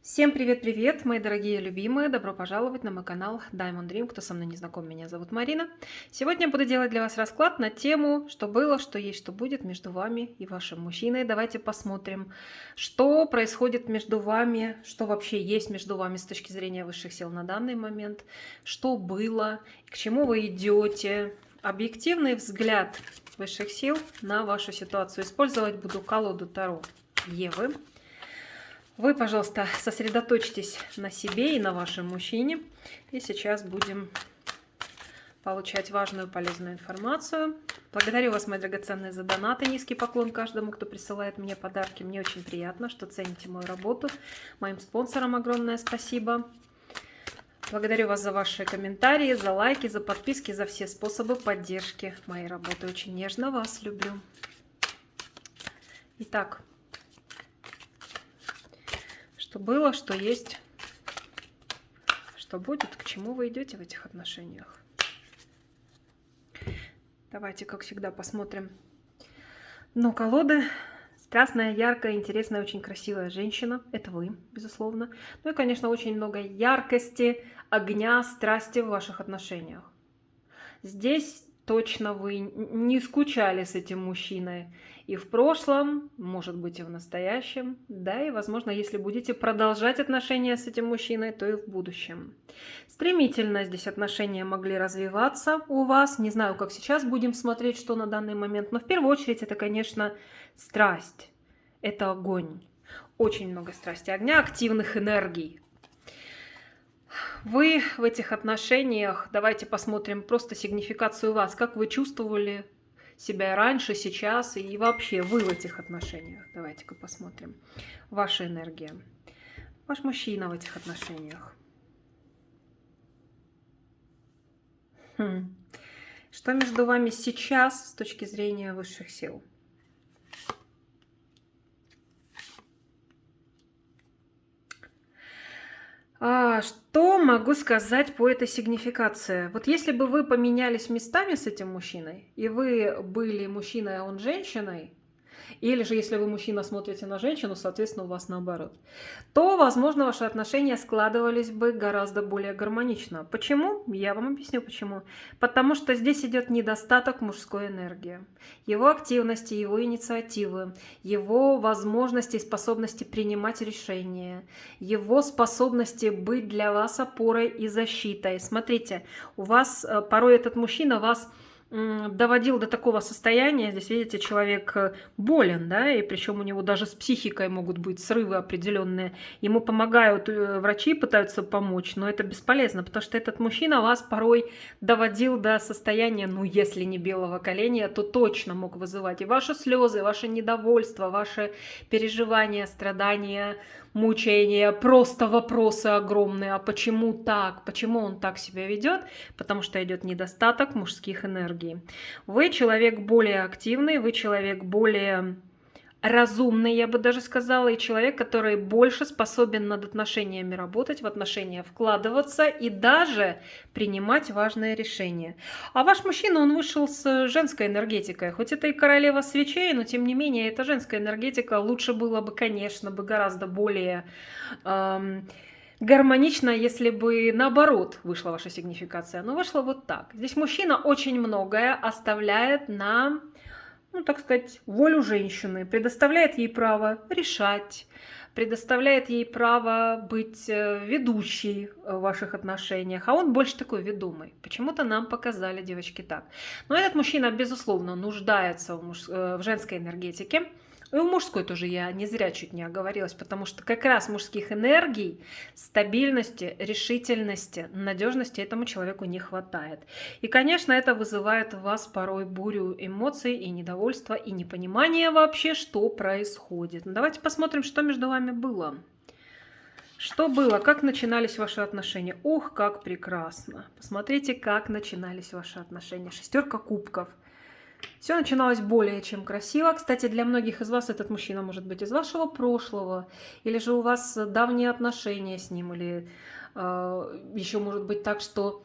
Всем привет-привет, мои дорогие любимые! Добро пожаловать на мой канал Diamond Dream. Кто со мной не знаком, меня зовут Марина. Сегодня я буду делать для вас расклад на тему, что было, что есть, что будет между вами и вашим мужчиной. Давайте посмотрим, что происходит между вами, что вообще есть между вами с точки зрения высших сил на данный момент, что было, к чему вы идете. Объективный взгляд высших сил на вашу ситуацию. Использовать буду колоду Таро Евы. Вы, пожалуйста, сосредоточьтесь на себе и на вашем мужчине. И сейчас будем получать важную, полезную информацию. Благодарю вас, мои драгоценные, за донаты. Низкий поклон каждому, кто присылает мне подарки. Мне очень приятно, что цените мою работу. Моим спонсорам огромное спасибо. Благодарю вас за ваши комментарии, за лайки, за подписки, за все способы поддержки моей работы. Очень нежно вас люблю. Итак, что было, что есть, что будет, к чему вы идете в этих отношениях. Давайте, как всегда, посмотрим дно колоды. Страстная, яркая, интересная, очень красивая женщина. Это вы, безусловно. Ну и, конечно, очень много яркости, огня, страсти в ваших отношениях. Здесь точно вы не скучали с этим мужчиной и в прошлом, может быть, и в настоящем, да, и, возможно, если будете продолжать отношения с этим мужчиной, то и в будущем. Стремительно здесь отношения могли развиваться у вас. Не знаю, как сейчас будем смотреть, что на данный момент, но в первую очередь это, конечно, страсть. Это огонь. Очень много страсти, огня, активных энергий. Вы в этих отношениях, давайте посмотрим просто сигнификацию вас, как вы чувствовали себя раньше, сейчас и вообще вы в этих отношениях. Давайте-ка посмотрим. Ваша энергия. Ваш мужчина в этих отношениях. Что между вами сейчас с точки зрения высших сил? Что могу сказать по этой сигнификации? Вот если бы вы поменялись местами с этим мужчиной, и вы были мужчиной, а он женщиной, или же если вы мужчина смотрите на женщину, соответственно, у вас наоборот, то, возможно, ваши отношения складывались бы гораздо более гармонично. Почему? Я вам объясню почему. Потому что здесь идет недостаток мужской энергии, его активности, его инициативы, его возможности и способности принимать решения, его способности быть для вас опорой и защитой. Смотрите, у вас порой этот мужчина вас доводил до такого состояния, здесь, видите, человек болен, да, и причем у него даже с психикой могут быть срывы определенные. Ему помогают врачи, пытаются помочь, но это бесполезно, потому что этот мужчина вас порой доводил до состояния, ну, если не белого коленя, то точно мог вызывать и ваши слезы, ваше недовольство, ваши переживания, страдания, мучения, просто вопросы огромные, а почему так, почему он так себя ведет, потому что идет недостаток мужских энергий. Вы человек более активный, вы человек более разумный, я бы даже сказала, и человек, который больше способен над отношениями работать, в отношения вкладываться и даже принимать важные решения. А ваш мужчина, он вышел с женской энергетикой, хоть это и королева свечей, но тем не менее, эта женская энергетика лучше было бы, конечно, бы гораздо более гармонично, если бы наоборот вышла ваша сигнификация. Но вышла вот так. Здесь мужчина очень многое оставляет на, ну, так сказать, волю женщины, предоставляет ей право решать, предоставляет ей право быть ведущей в ваших отношениях, а он больше такой ведомый. Почему-то нам показали, девочки, так. Но этот мужчина, безусловно, нуждается в женской энергетике. И у мужской тоже я не зря чуть не оговорилась, потому что как раз мужских энергий, стабильности, решительности, надежности этому человеку не хватает. И, конечно, это вызывает в вас порой бурю эмоций и недовольства, и непонимание вообще, что происходит. Ну, давайте посмотрим, что между вами было. Что было? Как начинались ваши отношения? Ох, как прекрасно! Посмотрите, как начинались ваши отношения. Шестерка кубков. Все начиналось более чем красиво. Кстати, для многих из вас этот мужчина может быть из вашего прошлого, или же у вас давние отношения с ним, или еще может быть так, что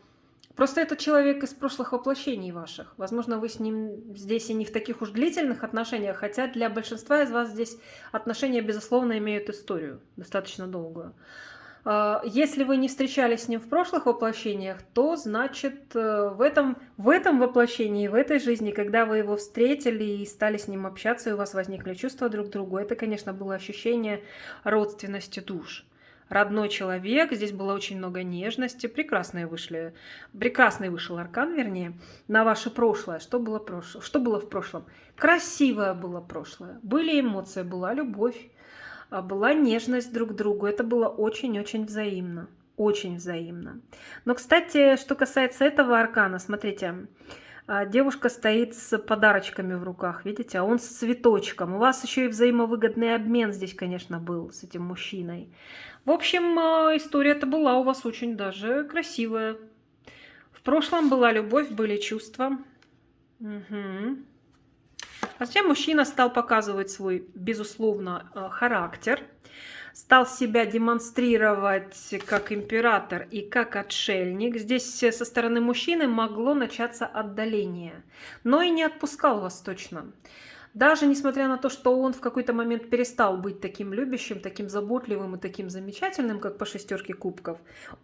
Просто это человек из прошлых воплощений ваших. Возможно, вы с ним здесь и не в таких уж длительных отношениях, хотя для большинства из вас здесь отношения, безусловно, имеют историю, достаточно долгую. Если вы не встречались с ним в прошлых воплощениях, то значит в этом воплощении, в этой жизни, когда вы его встретили и стали с ним общаться, и у вас возникли чувства друг к другу, это, конечно, было ощущение родственности душ. Родной человек, здесь было очень много нежности, прекрасный вышел аркан, вернее, на ваше прошлое. Что было в прошлом? Красивое было прошлое, были эмоции, была любовь, была нежность друг к другу. Это было очень-очень взаимно. Очень взаимно. Но, кстати, что касается этого аркана, смотрите, девушка стоит с подарочками в руках, видите, а он с цветочком. У вас еще и взаимовыгодный обмен здесь, конечно, был с этим мужчиной. В общем, история-то была у вас очень даже красивая. В прошлом была любовь, были чувства. Угу. А затем мужчина стал показывать свой, безусловно, характер, стал себя демонстрировать как император и как отшельник. Здесь со стороны мужчины могло начаться отдаление, но и не отпускал вас точно. Даже несмотря на то, что он в какой-то момент перестал быть таким любящим, таким заботливым и таким замечательным, как по шестерке кубков,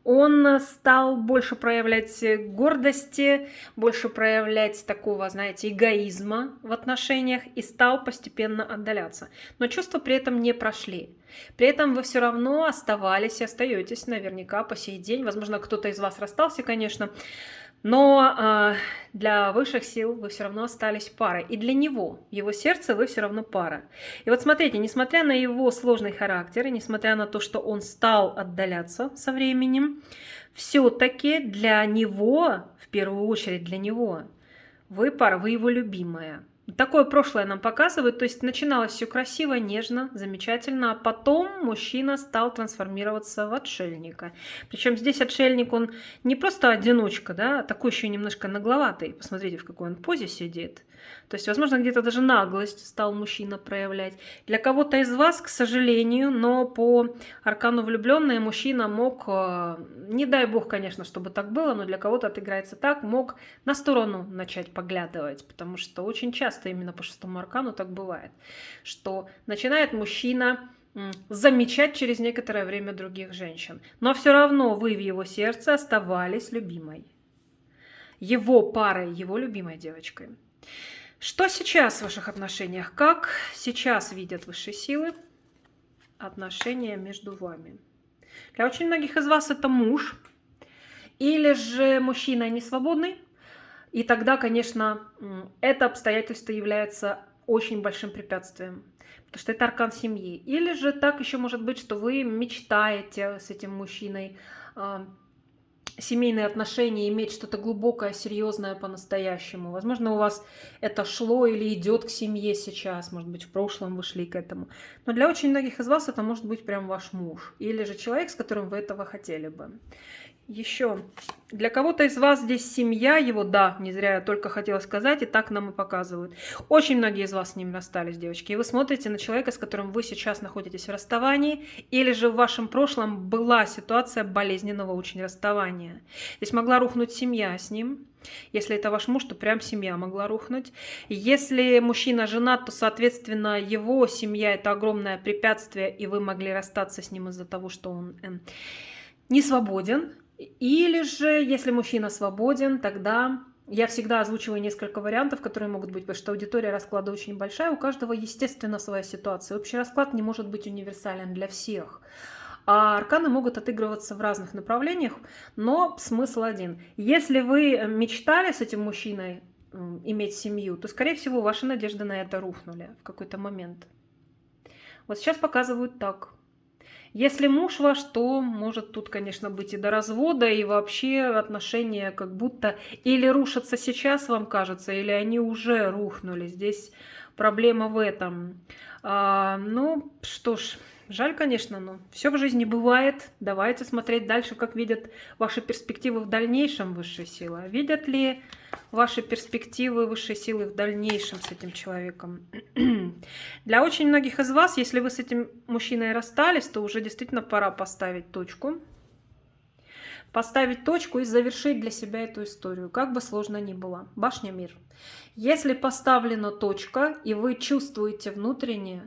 он стал больше проявлять гордости, больше проявлять такого, знаете, эгоизма в отношениях и стал постепенно отдаляться. Но чувства при этом не прошли. При этом вы все равно оставались и остаетесь наверняка по сей день. Возможно, кто-то из вас расстался, конечно, но для высших сил вы все равно остались парой. И для него, в его сердце, вы все равно пара. И вот смотрите, несмотря на его сложный характер, и несмотря на то, что он стал отдаляться со временем, все-таки для него, в первую очередь для него, вы пара, вы его любимая. Такое прошлое нам показывает, то есть начиналось все красиво, нежно, замечательно, а потом мужчина стал трансформироваться в отшельника. Причем здесь отшельник, он не просто одиночка, да, а такой еще немножко нагловатый. Посмотрите, в какой он позе сидит. То есть, возможно, где-то даже наглость стал мужчина проявлять. Для кого-то из вас, к сожалению, но по аркану влюбленный мужчина мог, не дай бог, конечно, чтобы так было, но для кого-то отыграется так, мог на сторону начать поглядывать, потому что очень часто именно по шестому аркану так бывает, что начинает мужчина замечать через некоторое время других женщин, но все равно вы в его сердце оставались любимой, его парой, его любимой девочкой. Что сейчас в ваших отношениях? Как сейчас видят высшие силы отношения между вами? Для очень многих из вас это муж, или же мужчина не свободный, и тогда, конечно, это обстоятельство является очень большим препятствием, потому что это аркан семьи. Или же так еще может быть, что вы мечтаете с этим мужчиной семейные отношения, иметь что-то глубокое, серьезное по-настоящему. Возможно, у вас это шло или идет к семье сейчас, может быть, в прошлом вы шли к этому. Но для очень многих из вас это может быть прям ваш муж или же человек, с которым вы этого хотели бы. Еще для кого-то из вас здесь семья его, да, не зря я только хотела сказать, и так нам и показывают. Очень многие из вас с ним расстались, девочки, и вы смотрите на человека, с которым вы сейчас находитесь в расставании, или же в вашем прошлом была ситуация болезненного очень расставания. Здесь могла рухнуть семья с ним. Если это ваш муж, то прям семья могла рухнуть. Если мужчина женат, то, соответственно, его семья – это огромное препятствие, и вы могли расстаться с ним из-за того, что он не свободен. Или же, если мужчина свободен, тогда я всегда озвучиваю несколько вариантов, которые могут быть, потому что аудитория расклада очень большая, у каждого, естественно, своя ситуация. Общий расклад не может быть универсален для всех. А арканы могут отыгрываться в разных направлениях, но смысл один. Если вы мечтали с этим мужчиной иметь семью, то, скорее всего, ваши надежды на это рухнули в какой-то момент. Вот сейчас показывают так. Если муж ваш, то может тут, конечно, быть и до развода, и вообще отношения как будто или рушатся сейчас, вам кажется, или они уже рухнули. Здесь проблема в этом. Ну, что ж, жаль, конечно, но все в жизни бывает. Давайте смотреть дальше, как видят ваши перспективы в дальнейшем высшие силы. Видят ли ваши перспективы высшей силы в дальнейшем с этим человеком? Для очень многих из вас, если вы с этим мужчиной расстались, то уже действительно пора поставить точку. поставить точку и завершить для себя эту историю, как бы сложно ни было. Башня мир. Если поставлена точка, и вы чувствуете внутренне,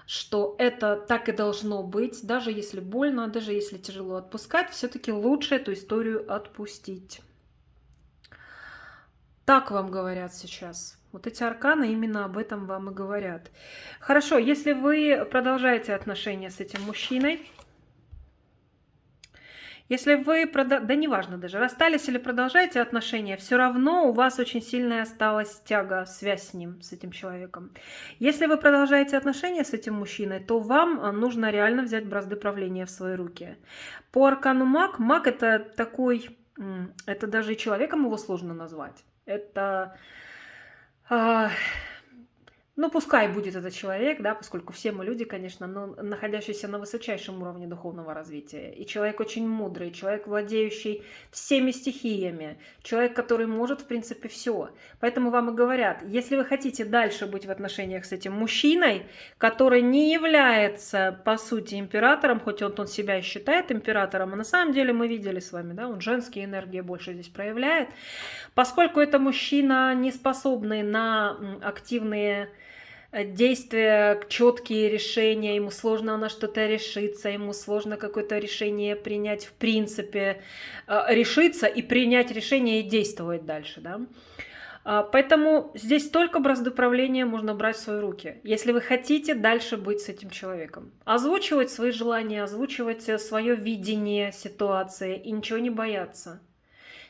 что это так и должно быть, даже если больно, даже если тяжело отпускать, все-таки лучше эту историю отпустить. Так вам говорят сейчас. Вот эти арканы именно об этом вам и говорят. Хорошо, если вы продолжаете отношения с этим мужчиной, если вы, да неважно даже, расстались или продолжаете отношения, все равно у вас очень сильная осталась тяга, связь с ним, с этим человеком. Если вы продолжаете отношения с этим мужчиной, то вам нужно реально взять бразды правления в свои руки. По аркану маг, маг это такой, это даже и человеком его сложно назвать. Это... Ну, пускай будет этот человек, да, поскольку все мы люди, конечно, но находящиеся на высочайшем уровне духовного развития. И человек очень мудрый, человек, владеющий всеми стихиями, человек, который может, в принципе, все. Поэтому вам и говорят, если вы хотите дальше быть в отношениях с этим мужчиной, который не является, по сути, императором, хоть он себя и считает императором, а на самом деле мы видели с вами, да, он женские энергии больше здесь проявляет, поскольку это мужчина, не способный на активные действия, четкие решения, ему сложно на что-то решиться, ему сложно какое-то решение принять, в принципе, решиться и принять решение и действовать дальше, да. Поэтому здесь только бразды правления можно брать в свои руки, если вы хотите дальше быть с этим человеком. Озвучивать свои желания, озвучивать свое видение ситуации и ничего не бояться.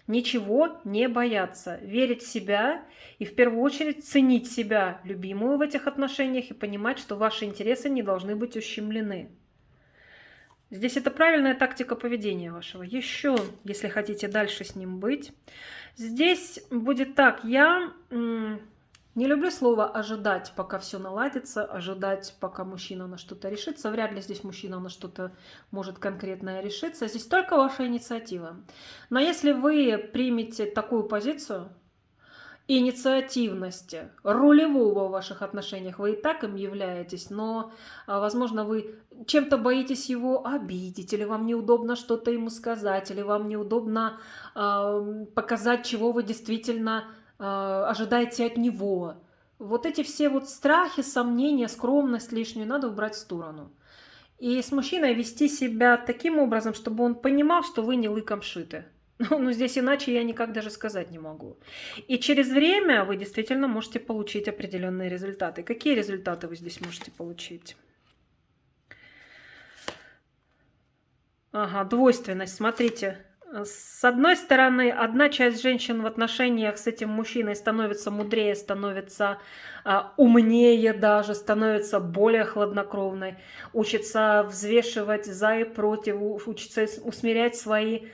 Ничего не бояться, верить в себя и в первую очередь ценить себя, любимую в этих отношениях, и понимать, что ваши интересы не должны быть ущемлены. Здесь это правильная тактика поведения вашего. Еще, если хотите дальше с ним быть, здесь будет так. Я не люблю слово «ожидать», пока все наладится, ожидать, пока мужчина на что-то решится. Вряд ли здесь мужчина на что-то может конкретное решиться. Здесь только ваша инициатива. Но если вы примете такую позицию инициативности, рулевого в ваших отношениях, вы и так им являетесь, но, возможно, вы чем-то боитесь его обидеть, или вам неудобно что-то ему сказать, или вам неудобно показать, чего вы действительно ожидаете от него. Вот эти все вот страхи, сомнения, скромность лишнюю надо убрать в сторону. И с мужчиной вести себя таким образом, чтобы он понимал, что вы не лыком шиты. Ну, здесь иначе я никак даже сказать не могу. И через время вы действительно можете получить определенные результаты. Какие результаты вы здесь можете получить? Ага, двойственность, смотрите. С одной стороны, одна часть женщин в отношениях с этим мужчиной становится мудрее, становится умнее даже, становится более хладнокровной, учится взвешивать за и против, учится усмирять свои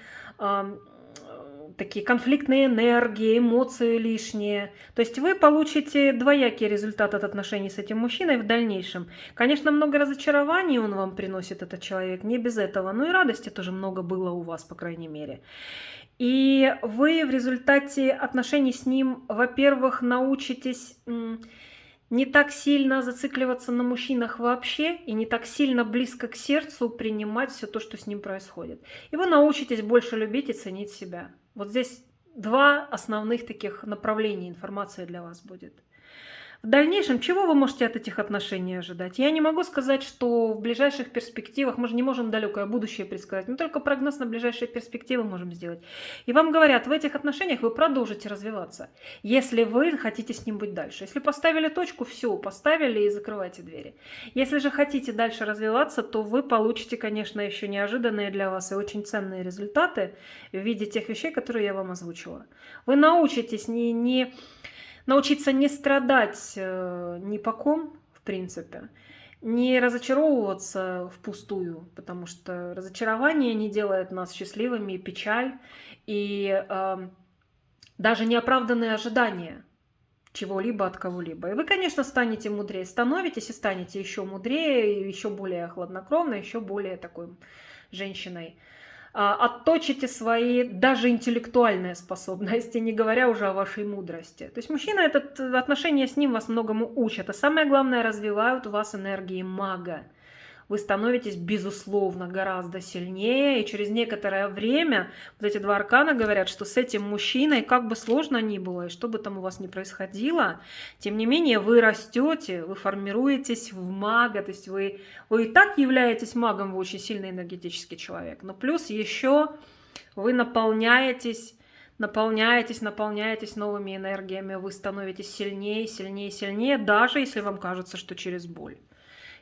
такие конфликтные энергии, эмоции лишние. То есть вы получите двоякий результат от отношений с этим мужчиной в дальнейшем. Конечно, много разочарований он вам приносит, этот человек, не без этого. Но и радости тоже много было у вас, по крайней мере. И вы в результате отношений с ним, во-первых, научитесь не так сильно зацикливаться на мужчинах вообще и не так сильно близко к сердцу принимать все то, что с ним происходит. И вы научитесь больше любить и ценить себя. Вот здесь два основных таких направления информации для вас будет. В дальнейшем, чего вы можете от этих отношений ожидать? Я не могу сказать, что в ближайших перспективах, мы же не можем далекое будущее предсказать, мы только прогноз на ближайшие перспективы можем сделать. И вам говорят, в этих отношениях вы продолжите развиваться, если вы хотите с ним быть дальше. Если поставили точку, все, поставили и закрывайте двери. Если же хотите дальше развиваться, то вы получите, конечно, еще неожиданные для вас и очень ценные результаты в виде тех вещей, которые я вам озвучила. Вы научитесь научиться не страдать ни по ком, в принципе, не разочаровываться впустую, потому что разочарование не делает нас счастливыми, и печаль, и даже неоправданные ожидания чего-либо от кого-либо. И вы, конечно, станете мудрее, становитесь и станете еще мудрее, еще более хладнокровной, еще более такой женщиной. Отточите свои даже интеллектуальные способности, не говоря уже о вашей мудрости. То есть мужчина, отношения с ним вас многому учат, а самое главное, развивают у вас энергии мага. вы становитесь, безусловно, гораздо сильнее, и через некоторое время, вот эти два аркана говорят, что с этим мужчиной, как бы сложно ни было, и что бы там у вас ни происходило, тем не менее вы растете, вы формируетесь в мага, то есть вы и так являетесь магом, вы очень сильный энергетический человек, но плюс еще вы наполняетесь новыми энергиями, вы становитесь сильнее, сильнее, сильнее, даже если вам кажется, что через боль.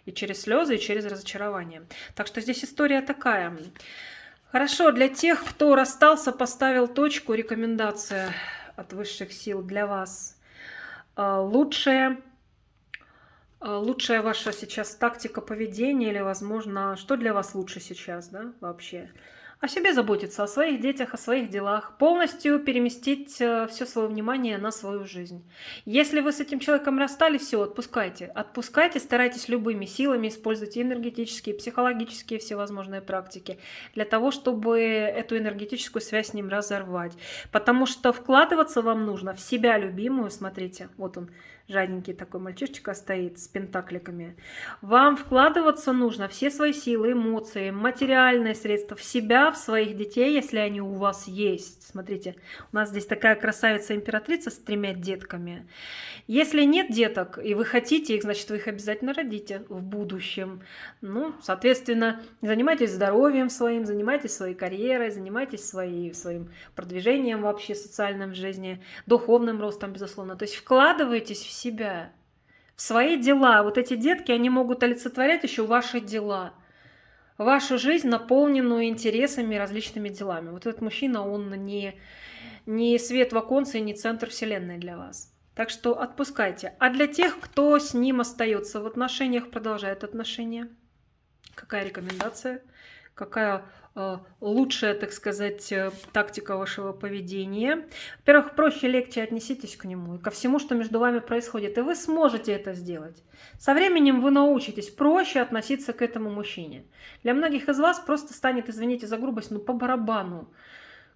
И через слезы, и через разочарование. Так что здесь история такая. Хорошо, для тех, кто расстался, поставил точку, рекомендация от высших сил для вас. Лучшая ваша сейчас тактика поведения или, возможно, что для вас лучше сейчас, да, вообще? О себе заботиться, о своих детях, о своих делах, полностью переместить все свое внимание на свою жизнь. Если вы с этим человеком расстались, все, отпускайте. Отпускайте, старайтесь любыми силами, используйте энергетические, психологические всевозможные практики для того, чтобы эту энергетическую связь с ним разорвать. Потому что вкладываться вам нужно в себя любимую, смотрите, вот он, жадненький такой мальчишечка стоит с пентакликами. Вам вкладываться нужно все свои силы, эмоции, материальные средства в себя, в своих детей, если они у вас есть. Смотрите, у нас здесь такая красавица-императрица с 3 детками. Если нет деток, и вы хотите их, значит, вы их обязательно родите в будущем. Ну, соответственно, занимайтесь здоровьем своим, занимайтесь своей карьерой, занимайтесь своим продвижением вообще социальным в жизни, духовным ростом, безусловно. То есть вкладывайтесь в себя, в свои дела. Вот эти детки, они могут олицетворять еще ваши дела, вашу жизнь, наполненную интересами, различными делами. Вот этот мужчина, он не свет в оконце, не центр вселенной для вас. Так что отпускайте. А для тех, кто с ним остается в отношениях, продолжает отношения, какая рекомендация? Какая лучшая, так сказать, тактика вашего поведения? Во-первых, проще, легче отнеситесь к нему и ко всему, что между вами происходит. И вы сможете это сделать. Со временем вы научитесь проще относиться к этому мужчине. Для многих из вас просто станет, извините за грубость, по барабану.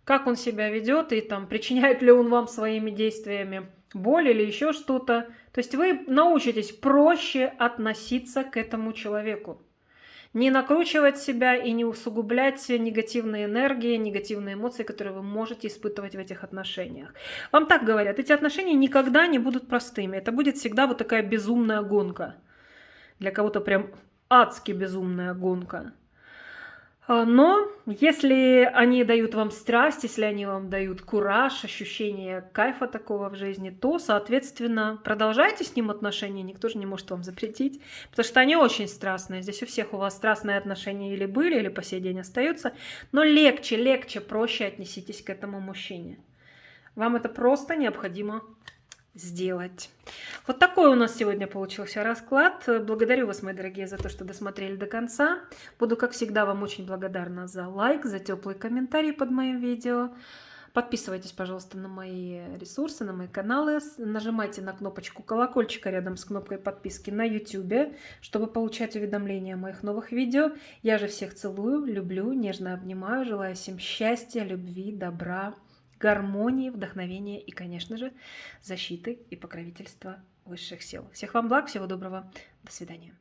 Как он себя ведет и там, причиняет ли он вам своими действиями боль или еще что-то. То есть вы научитесь проще относиться к этому человеку. Не накручивать себя и не усугублять негативные энергии, негативные эмоции, которые вы можете испытывать в этих отношениях. Вам так говорят, эти отношения никогда не будут простыми. Это будет всегда вот такая безумная гонка. Для кого-то прям адски безумная гонка. Но если они дают вам страсть, если они вам дают кураж, ощущение кайфа такого в жизни, то, соответственно, продолжайте с ним отношения, никто же не может вам запретить, потому что они очень страстные. Здесь у всех у вас страстные отношения или были, или по сей день остаются, но легче, проще отнеситесь к этому мужчине. Вам это просто необходимо сделать. Вот такой у нас сегодня получился расклад. Благодарю вас, мои дорогие, за то, что досмотрели до конца. Буду, как всегда, вам очень благодарна за лайк, за теплый комментарий под моим видео. Подписывайтесь, пожалуйста, на мои ресурсы, на мои каналы. Нажимайте на кнопочку колокольчика рядом с кнопкой подписки на YouTube, чтобы получать уведомления о моих новых видео. Я же всех целую, люблю, нежно обнимаю. Желаю всем счастья, любви, добра, гармонии, вдохновения и, конечно же, защиты и покровительства высших сил. Всех вам благ, всего доброго, до свидания.